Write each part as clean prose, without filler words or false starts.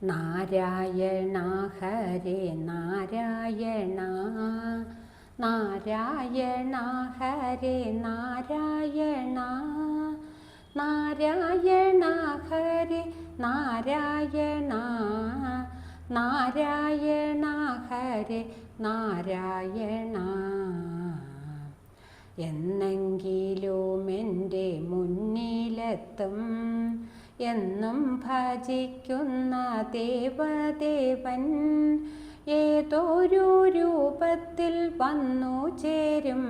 നാരായണ ഹരേ നാരായണ നാരായണ ഹരേ നാരായണ നാരായണ ഹരേ നാരായണ നാരായണ ഹരേ നാരായണ. എന്നെങ്കിലും എൻ്റെ മുന്നിലെത്തും എന്നും ഭജിക്കുന്ന ദേവദേവൻ ഏതൊരു രൂപത്തിൽ വന്നു ചേരും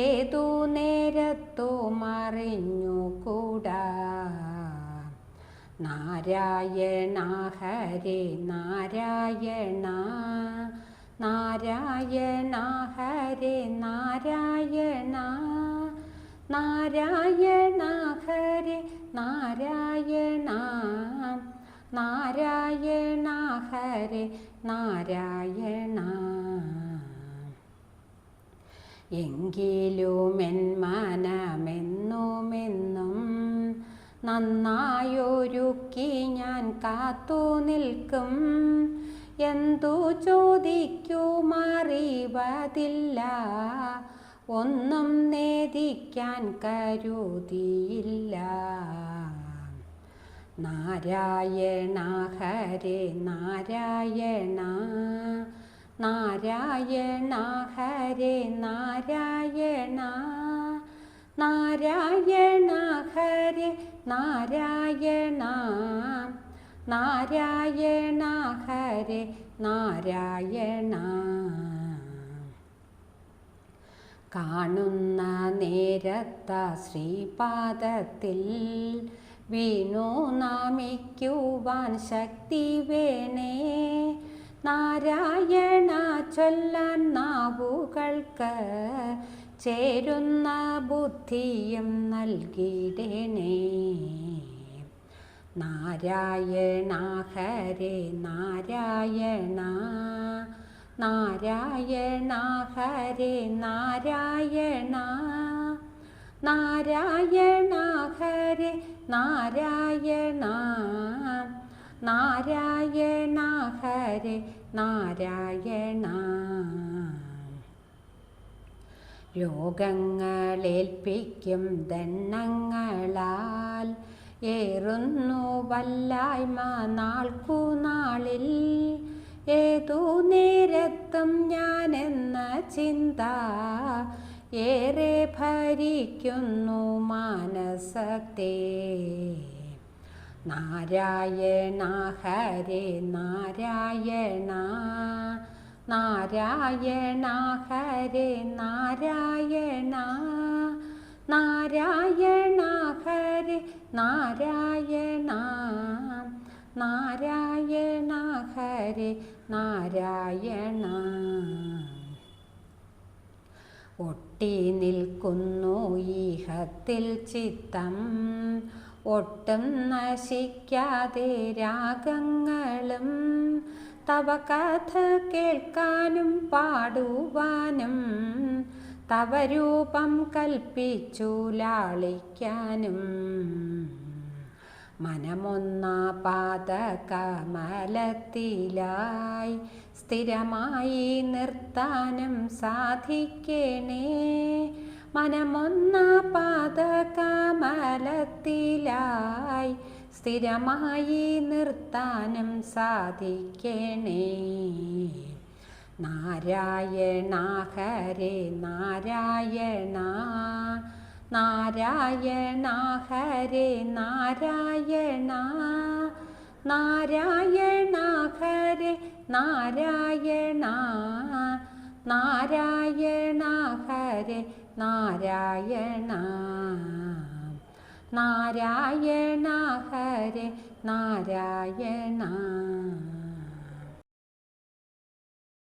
ഏതു നേരത്തും അറിഞ്ഞുകൂടാ. നാരായണ ഹരേ നാരായണ നാരായണ ഹരേ നാരായണ നാരായണ ഹരേ നാരായണ നാരായണ ഹരേ നാരായണ. എങ്കിലും എൻ മനമെന്നുമെന്നും നന്നായൊരുക്കി ഞാൻ കാത്തു നിൽക്കും. എന്തു ചോദിക്കുമറിവതില്ല ഒന്നും നേദിക്കാൻ കരുതിയില്ല. നാരായണ ഹരേ നാരായണ നാരായണ ഹരേ നാരായണ നാരായണ ഹരേ നാരായണ നാരായണ ഹരേ നാരായണ. കാണുന്ന നേരത്ത ശ്രീപാദത്തിൽ വീണു നമിക്കുവാൻ ശക്തി വേണേ. നാരായണ ചൊല്ലാൻ നാവുകൾക്ക് ചേരുന്ന ബുദ്ധിയും നൽകിടണേ. നാരായണ ഹരേ നാരായണ നാരായണ ഹരേ നാരായണ നാരായണ ഹരേ നാരായണ നാരായണ ഹരേ നാരായണ. രോഗങ്ങളേൽപ്പിക്കും ദണ്ണങ്ങളാൽ ഏറുന്നു വല്ലായ്മ നാൾക്കുനാളിൽ. ഏതു നേരത്തും ഞാനെന്ന ചിന്ത ഏറെ ഭരിക്കുന്നു മാനസത്തെ. നാരായണ ഹരേ നാരായണ നാരായണ ഹരേ നാരായണ നാരായണ ഹരേ നാരായണ നാരായണ ഹരേ നാരായണ. ഒട്ടി നിൽക്കുന്നു ഈഹത്തിൽ ചിത്തം ഒട്ടും നശിക്കാതെ രാഗങ്ങളും തവ കഥ കേൾക്കാനും പാടുവാനും തവ രൂപം കൽപ്പിച്ചു ലാളിക്കാനും. മനമൊന്നാ പാദകമലത്തിലായി സ്ഥിരമായി നിർത്താനും സാധിക്കണേ. മനമൊന്നാ പാദകമലത്തിലായി സ്ഥിരമായി നിർത്താനും സാധിക്കണേ. നാരായണ ഹരേ നാരായണ നാരായണ ഹരേ നാരായണ നാരായണ ഹരേ നാരായണ നാരായണ ഹരേ നാരായണ നാരായണ ഹരേ നാരായണ.